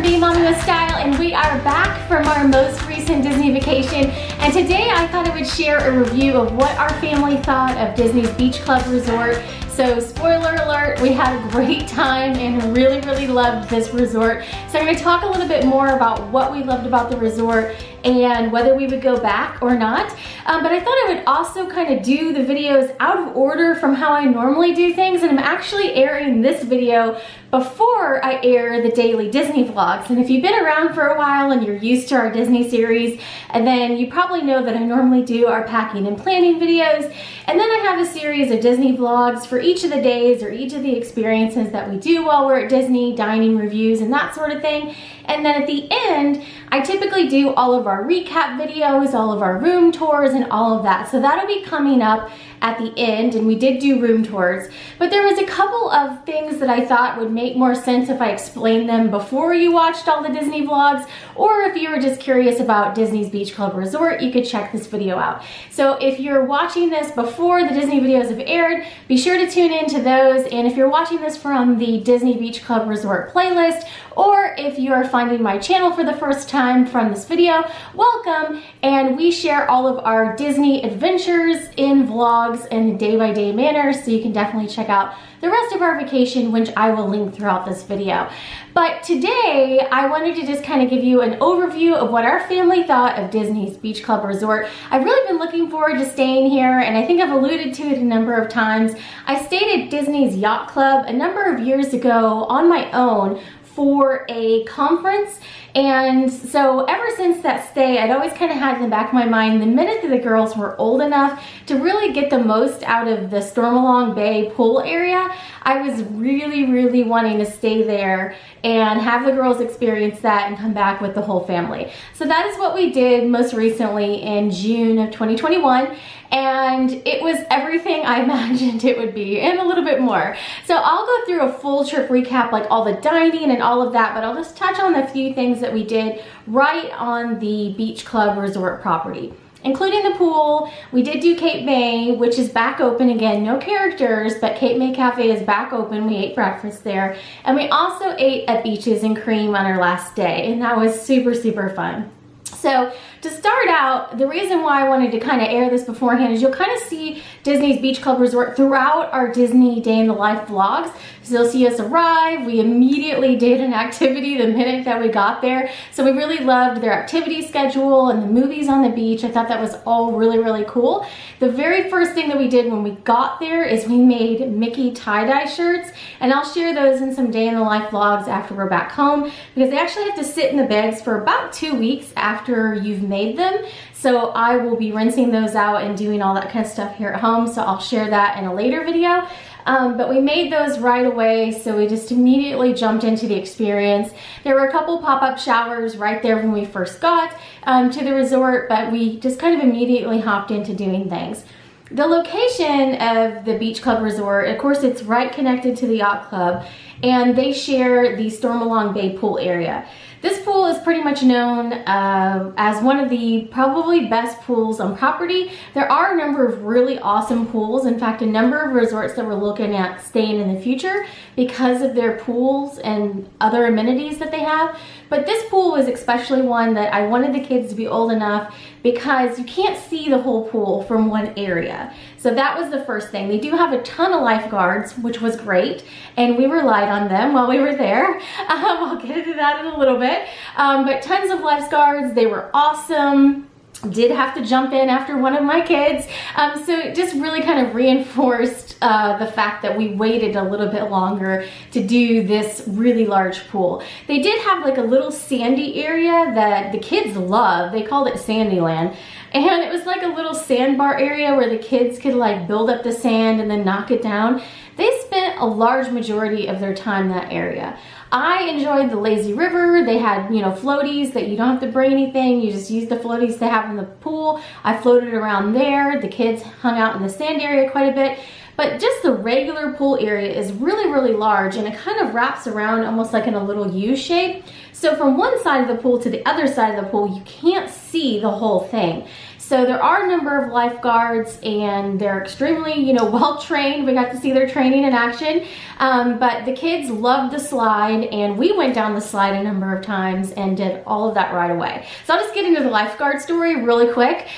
from Being Mommy with Style, and we are back from our most recent Disney vacation. And today I thought I would share a review of what our family thought of Disney's Beach Club Resort. So spoiler alert, we had a great time and really loved this resort. So I'm going to talk a little bit more about what we loved about the resort and whether we would go back or not. But I thought I would also kind of do the videos out of order from how I normally do things, and I'm actually airing this video before I air the daily Disney vlogs. And if you've been around for a while and you're used to our Disney series, and then you probably know that I normally do our packing and planning videos, and then I have a series of Disney vlogs for each of the days or each of the experiences that we do while we're at Disney, dining reviews and that sort of thing. And then at the end, I typically do all of our recap videos, all of our room tours and all of that. So that'll be coming up at the end, and we did do room tours. But there was a couple of things that I thought would make more sense if I explained them before you watched all the Disney vlogs, or if you were just curious about Disney's Beach Club Resort, you could check this video out. So if you're watching this before the Disney videos have aired, be sure to tune in to those. And if you're watching this from the Disney Beach Club Resort playlist, or if you are finding my channel for the first time from this video, welcome. And we share all of our Disney adventures in vlogs in a day-by-day manner, so you can definitely check out the rest of our vacation, which I will link throughout this video. But today, I wanted to just kind of give you an overview of what our family thought of Disney's Beach Club Resort. I've really been looking forward to staying here, and I think I've alluded to it a number of times. I stayed at Disney's Yacht Club a number of years ago on my own for a conference, and so ever since that stay, I'd always kind of had in the back of my mind, the minute that the girls were old enough to really get the most out of the Stormalong Bay pool area, I was really wanting to stay there and have the girls experience that and come back with the whole family. So that is what we did most recently in June of 2021. And it was everything I imagined it would be and a little bit more. So I'll go through a full trip recap, like all the dining and all of that, but I'll just touch on a few things that we did right on the Beach Club Resort property, including the pool. We did do Cape May, which is back open again, no characters, but Cape May Cafe is back open. We ate breakfast there. And we also ate at Beaches and Cream on our last day, and that was super fun. So to start out, the reason why I wanted to kind of air this beforehand is you'll kind of see Disney's Beach Club Resort throughout our Disney Day in the Life vlogs. So you'll see us arrive. We immediately did an activity the minute that we got there. So we really loved their activity schedule and the movies on the beach. I thought that was all really cool. The very first thing that we did when we got there is we made Mickey tie-dye shirts, and I'll share those in some Day in the Life vlogs after we're back home, because they actually have to sit in the bags for about 2 weeks after you've made them. So I will be rinsing those out and doing all that kind of stuff here at home, so I'll share that in a later video. But we made those right away, so we just immediately jumped into the experience. There were a couple pop-up showers right there when we first got to the resort, but we just kind of immediately hopped into doing things. The location of the Beach Club Resort, of course, it's right connected to the Yacht Club, and they share the Stormalong Bay pool area. This pool is pretty much known as one of the probably best pools on property. There are a number of really awesome pools. In fact, a number of resorts that we're looking at staying in the future because of their pools and other amenities that they have. But this pool was especially one that I wanted the kids to be old enough, because you can't see the whole pool from one area. So that was the first thing. They do have a ton of lifeguards, which was great, and we relied on them while we were there. I'll get into that in a little bit. But tons of lifeguards. They were awesome. Did have to jump in after one of my kids. So it just really kind of reinforced the fact that we waited a little bit longer to do this really large pool. They did have like a little sandy area that the kids love. They called it Sandyland. And it was like a little sandbar area where the kids could like build up the sand and then knock it down. They spent a large majority of their time in that area. I enjoyed the lazy river. They had, you know, floaties that you don't have to bring anything. You just use the floaties they have in the pool. I floated around there. The kids hung out in the sand area quite a bit. But just the regular pool area is really large, and it kind of wraps around almost like in a little U shape. So from one side of the pool to the other side of the pool, you can't see the whole thing. So So there are a number of lifeguards, and they're extremely, you know, well trained. We got to see their training in action. But the kids loved the slide, and we went down the slide a number of times and did all of that right away. So I'll just get into the lifeguard story really quick.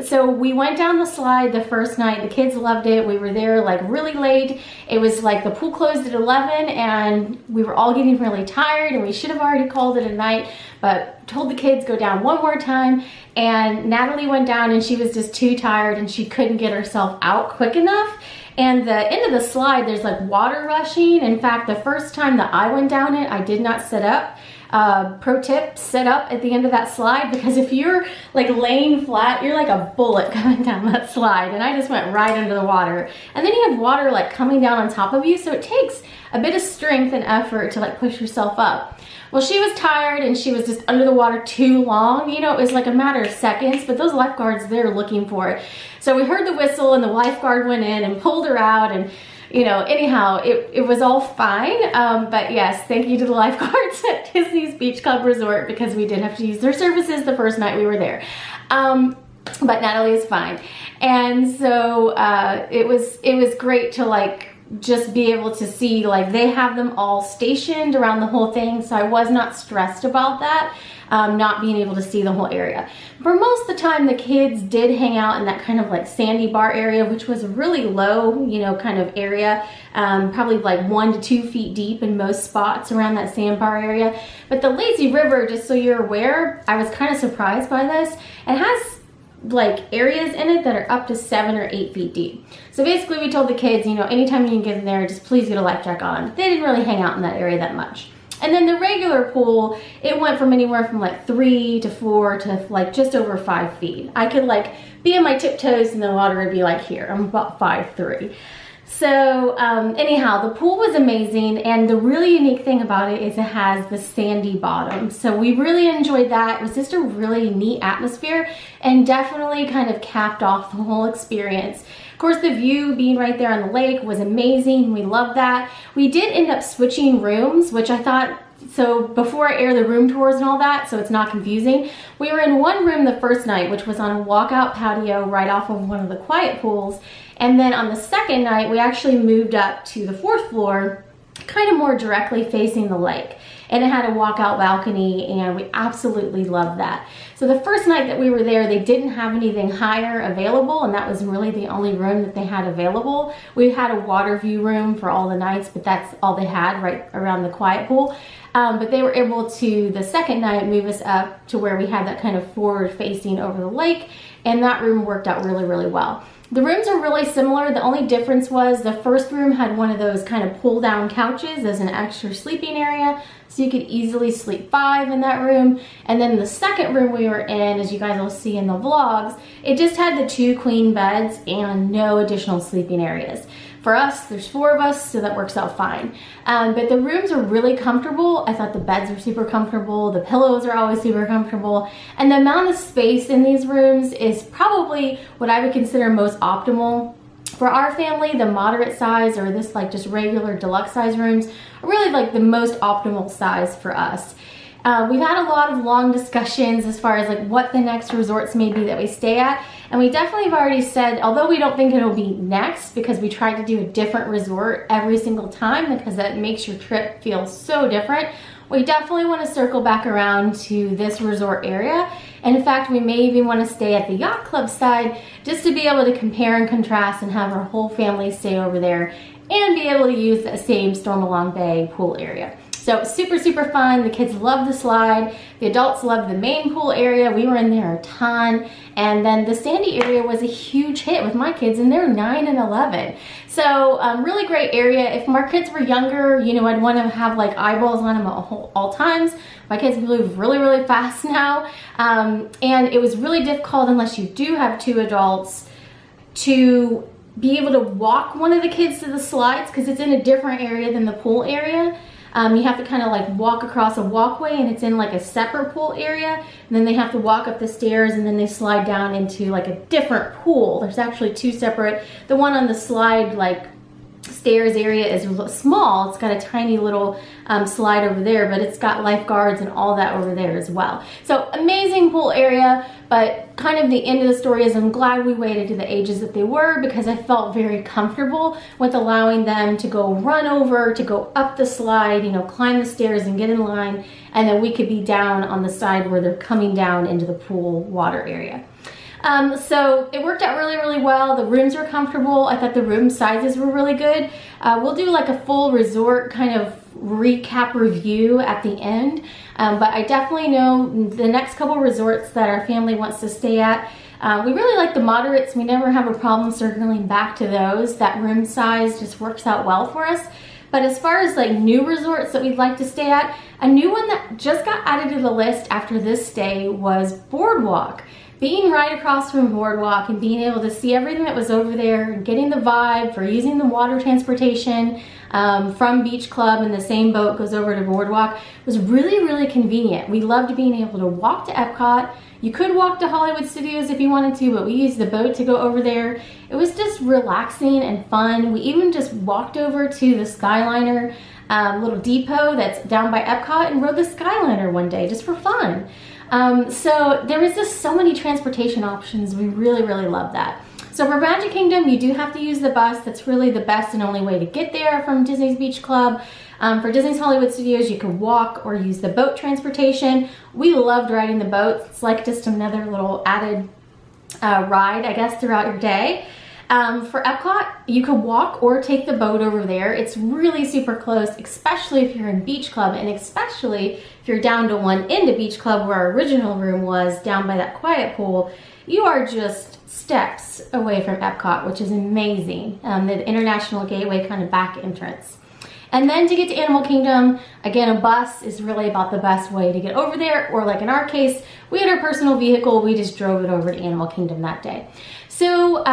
So we went down the slide the first night. The kids loved it. We were there like really late. It was like the pool closed at 11, and we were all getting really tired, and we should have already called it a night, but told the kids go down one more time. And Natalie went down, and she was just too tired, and she couldn't get herself out quick enough. And the end of the slide, there's like water rushing. In fact, the first time that I went down it, I did not sit up. Pro tip, sit up at the end of that slide, because if you're like laying flat, you're like a bullet coming down that slide. And I just went right into the water. And then you have water like coming down on top of you, so it takes a bit of strength and effort to like push yourself up. Well, she was tired, and she was just under the water too long. You know, it was like a matter of seconds, but those lifeguards, they're looking for it. So we heard the whistle, and the lifeguard went in and pulled her out, and you know, anyhow, it was all fine. But yes, thank you to the lifeguards at Disney's Beach Club Resort, because we did have to use their services the first night we were there. But Natalie is fine. And so it was great to like just be able to see, like, they have them all stationed around the whole thing, so I was not stressed about that, not being able to see the whole area. For most of the time, the kids did hang out in that kind of like sandy bar area, which was a really low, you know, kind of area, probably like 1 to 2 feet deep in most spots around that sandbar area. But the lazy river, just so you're aware, I was kind of surprised by this. It has like areas in it that are up to 7 or 8 feet deep. So basically we told the kids, you know, anytime you can get in there, just please get a life jacket on. They didn't really hang out in that area that much. And then the regular pool, it went from anywhere from like 3 to 4 to like just over 5 feet. I could like be on my tiptoes, and the water would be like here. I'm about 5'3". So anyhow, the pool was amazing, and the really unique thing about it is it has the sandy bottom. So we really enjoyed that. It was just a really neat atmosphere, and definitely kind of capped off the whole experience. Of course, the view being right there on the lake was amazing. We loved that. We did end up switching rooms, which I thought, so before I air the room tours and all that, so it's not confusing, we were in one room the first night, which was on a walkout patio right off of one of the quiet pools. And then on the second night, we actually moved up to the 4th floor, kind of more directly facing the lake. And it had a walkout balcony, and we absolutely loved that. So the first night that we were there, they didn't have anything higher available, and that was really the only room that they had available. We had a water view room for all the nights, but that's all they had right around the quiet pool. But they were able to, the second night, move us up to where we had that kind of forward facing over the lake, and that room worked out really, really well. The rooms are really similar. The only difference was the first room had one of those kind of pull down couches as an extra sleeping area, so you could easily sleep 5 in that room. And then the second room we were in, as you guys will see in the vlogs, it just had the 2 queen beds and no additional sleeping areas. For us, there's 4 of us, so that works out fine. But the rooms are really comfortable. I thought the beds are super comfortable. The pillows are always super comfortable. And the amount of space in these rooms is probably what I would consider most optimal. For our family, the moderate size, or this like just regular deluxe size rooms, are really like the most optimal size for us. We've had a lot of long discussions as far as like what the next resorts may be that we stay at, and we definitely have already said, although we don't think it'll be next, because we try to do a different resort every single time because that makes your trip feel so different, we definitely want to circle back around to this resort area. And in fact, we may even want to stay at the yacht club side just to be able to compare and contrast and have our whole family stay over there and be able to use the same Stormalong Bay pool area. So super, super fun. The kids love the slide. The adults love the main pool area. We were in there a ton. And then the sandy area was a huge hit with my kids, and they're 9 and 11. So really great area. If my kids were younger, you know, I'd want to have like eyeballs on them at all times. My kids move really, really fast now. And it was really difficult unless you do have 2 adults to be able to walk one of the kids to the slides, because it's in a different area than the pool area. You have to kind of like walk across a walkway, and it's in like a separate pool area, and then they have to walk up the stairs, and then they slide down into like a different pool. There's actually 2 separate. The one on the slide like stairs area is small. It's got a tiny little slide over there, but it's got lifeguards and all that over there as well. So amazing pool area, but kind of the end of the story is I'm glad we waited to the ages that they were, because I felt very comfortable with allowing them to go run over, to go up the slide, you know, climb the stairs and get in line, and then we could be down on the side where they're coming down into the pool water area. So it worked out really, really well. The rooms were comfortable. I thought the room sizes were really good. We'll do like a full resort kind of recap review at the end. But I definitely know the next couple resorts that our family wants to stay at, we really like the moderates. We never have a problem circling back to those. That room size just works out well for us. But as far as like new resorts that we'd like to stay at, a new one that just got added to the list after this stay was Boardwalk. Being right across from Boardwalk and being able to see everything that was over there and getting the vibe for using the water transportation from Beach Club, and the same boat goes over to Boardwalk was really, really convenient. We loved being able to walk to Epcot. You could walk to Hollywood Studios if you wanted to, but we used the boat to go over there. It was just relaxing and fun. We even just walked over to the Skyliner little depot that's down by Epcot and rode the Skyliner one day just for fun. So there was just so many transportation options. We really, really love that. So for Magic Kingdom, you do have to use the bus. That's really the best and only way to get there from Disney's Beach Club. For Disney's Hollywood Studios, you can walk or use the boat transportation. We loved riding the boats. It's like just another little added ride, I guess, throughout your day. For Epcot, you could walk or take the boat over there. It's really super close, especially if you're in Beach Club, and especially if you're down to one end of Beach Club where our original room was, down by that quiet pool. You are just steps away from Epcot, which is amazing. The International Gateway kind of back entrance. And then to get to Animal Kingdom, again, a bus is really about the best way to get over there, or like in our case, we had our personal vehicle, we just drove it over to Animal Kingdom that day. So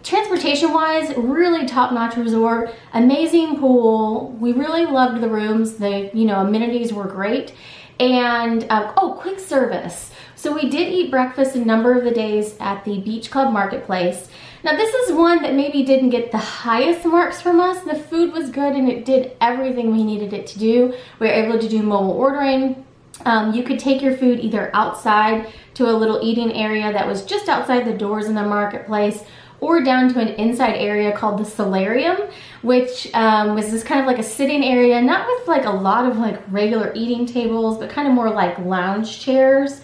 transportation-wise, really top-notch resort, amazing pool. We really loved the rooms. The amenities were great. And oh, quick service. So we did eat breakfast a number of the days at the Beach Club Marketplace. Now this is one that maybe didn't get the highest marks from us. The food was good and it did everything we needed it to do. We were able to do mobile ordering. You could take your food either outside to a little eating area that was just outside the doors in the marketplace, or down to an inside area called the Solarium, which was this kind of like a sitting area, not with like a lot of like regular eating tables, but kind of more like lounge chairs.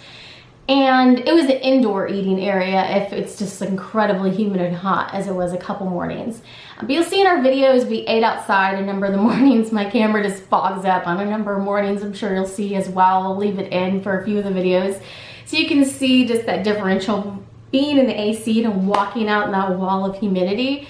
And it was an indoor eating area if it's just incredibly humid and hot, as it was a couple mornings. But you'll see in our videos, we ate outside a number of the mornings. My camera just fogs up on a number of mornings. I'm sure you'll see as well. I'll leave it in for a few of the videos. So you can see just that differential being in the AC and walking out in that wall of humidity.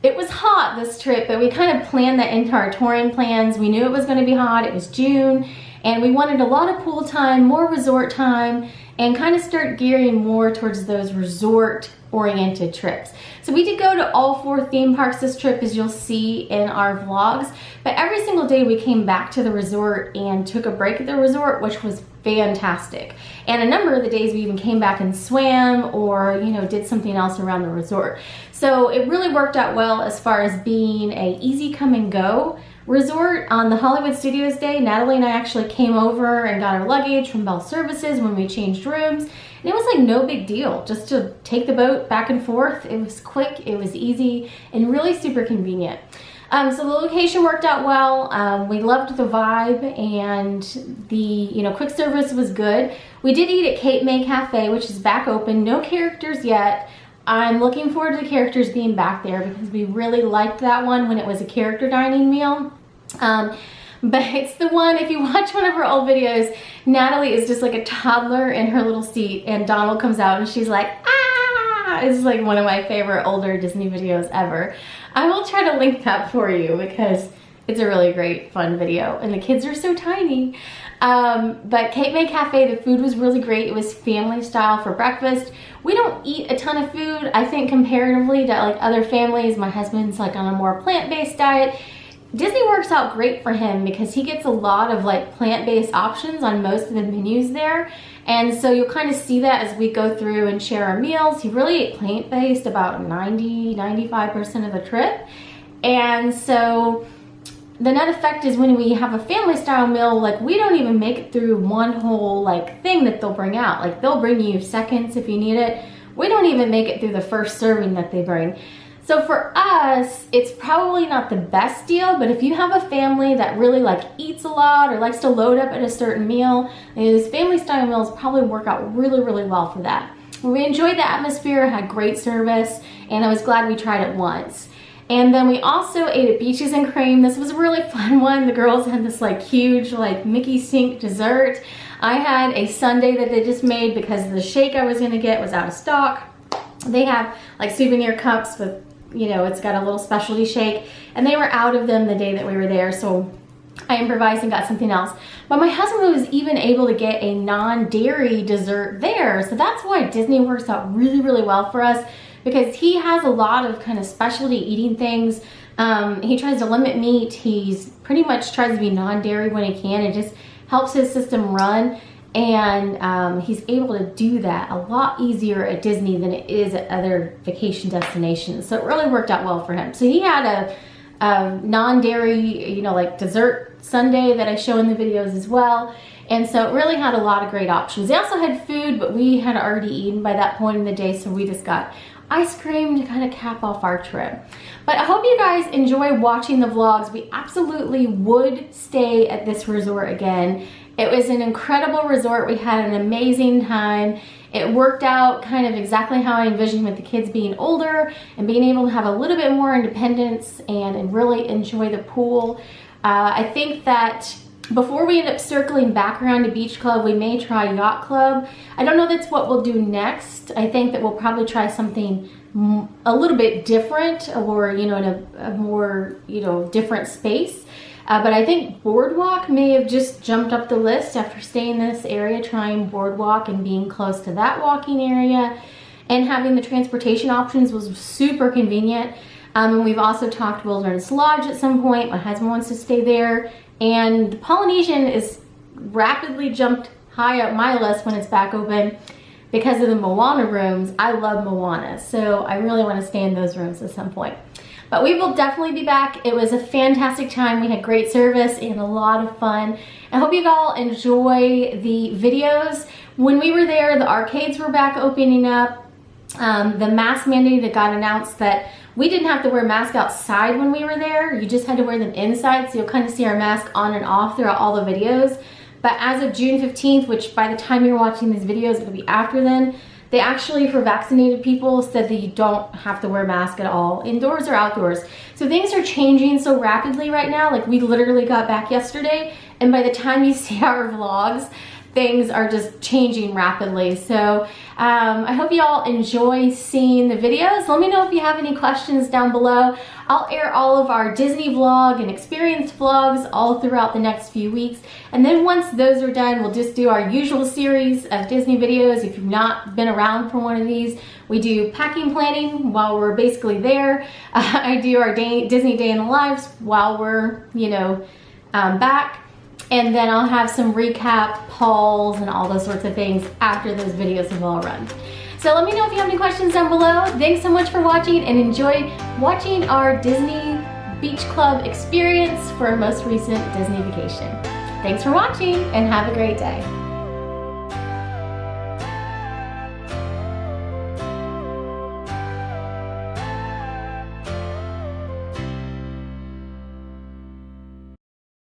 It was hot this trip, but we kind of planned that into our touring plans. We knew it was going to be hot. It was June, and we wanted a lot of pool time, more resort time, and kind of start gearing more towards those resort-oriented trips. So we did go to all 4 theme parks this trip, as you'll see in our vlogs, but every single day we came back to the resort and took a break at the resort, which was fantastic. And a number of the days we even came back and swam or, did something else around the resort. So it really worked out well as far as being a easy come and go resort. On the Hollywood Studios day, Natalie and I actually came over and got our luggage from Bell Services when we changed rooms. And it was like no big deal just to take the boat back and forth. It was quick, it was easy, and really super convenient. So the location worked out well. We loved the vibe, and the quick service was good. We did eat at Cape May Cafe, which is back open. No characters yet. I'm looking forward to the characters being back there because we really liked that one when it was a character dining meal. But it's the one, if you watch one of her old videos, Natalie is just like a toddler in her little seat, and Donald comes out and she's like, ah! It's like one of my favorite older Disney videos ever. I will try to link that for you because it's a really great, fun video, and the kids are so tiny. But Cape May Cafe, the food was really great. It was family style for breakfast. We don't eat a ton of food, I think, comparatively to like other families. My husband's like on a more plant-based diet. Disney works out great for him because he gets a lot of like plant-based options on most of the menus there. And so you'll kind of see that as we go through and share our meals. He really ate plant-based about 90–95% of the trip. And so the net effect is when we have a family style meal, like we don't even make it through one whole like thing that they'll bring out. Like they'll bring you seconds if you need it. We don't even make it through the first serving that they bring. So for us, it's probably not the best deal, but if you have a family that really like eats a lot or likes to load up at a certain meal, these family style meals probably work out really, really well for that. We enjoyed the atmosphere, had great service, and I was glad we tried it once. And then we also ate at Beaches and Cream. This was a really fun one. The girls had this like huge like Mickey Sink dessert. I had a sundae that they just made because the shake I was gonna get was out of stock. They have like souvenir cups with, you know, it's got a little specialty shake, and they were out of them the day that we were there, so I improvised and got something else. But my husband was even able to get a non-dairy dessert there, so that's why Disney works out really, really well for us, because he has a lot of kind of specialty eating things. He tries to limit meat. He's pretty much tries to be non-dairy when he can. It just helps his system run, and he's able to do that a lot easier at Disney than it is at other vacation destinations. So it really worked out well for him. So he had a non-dairy, you know, like dessert sundae that I show in the videos as well. And so it really had a lot of great options. They also had food, but we had already eaten by that point in the day, so we just got ice cream to kind of cap off our trip. But I hope you guys enjoy watching the vlogs. We absolutely would stay at this resort again. It was an incredible resort. We had an amazing time. It worked out kind of exactly how I envisioned, with the kids being older and being able to have a little bit more independence and really enjoy the pool. I think that before we end up circling back around to Beach Club, we may try Yacht Club. I don't know that's what we'll do next. I think that we'll probably try something a little bit different, or, you know, in a more, you know, different space. But I think Boardwalk may have just jumped up the list after staying in this area, trying Boardwalk and being close to that walking area. And having the transportation options was super convenient. And we've also talked Wilderness Lodge at some point. My husband wants to stay there. And the Polynesian is rapidly jumped high up my list when it's back open because of the Moana rooms. I love Moana, so I really want to stay in those rooms at some point. But we will definitely be back. It was a fantastic time. We had great service and a lot of fun. I hope you all enjoy the videos. When we were there, the arcades were back opening up. The mask mandate that got announced, that we didn't have to wear masks outside when we were there. You just had to wear them inside, so you'll kind of see our mask on and off throughout all the videos. But as of June 15th, which by the time you're watching these videos, it'll be after then, they actually, for vaccinated people, said that you don't have to wear a mask at all, indoors or outdoors. So things are changing so rapidly right now. Like, we literally got back yesterday, and by the time you see our vlogs, things are just changing rapidly. So I hope you all enjoy seeing the videos. Let me know if you have any questions down below. I'll air all of our Disney vlog and experience vlogs all throughout the next few weeks. And then once those are done, we'll just do our usual series of Disney videos. If you've not been around for one of these, we do packing planning while we're basically there. I do our Disney Day in the Lives while we're, you know, back. And then I'll have some recap hauls and all those sorts of things after those videos have all run. So let me know if you have any questions down below. Thanks so much for watching, and enjoy watching our Disney Beach Club experience for our most recent Disney vacation. Thanks for watching, and have a great day.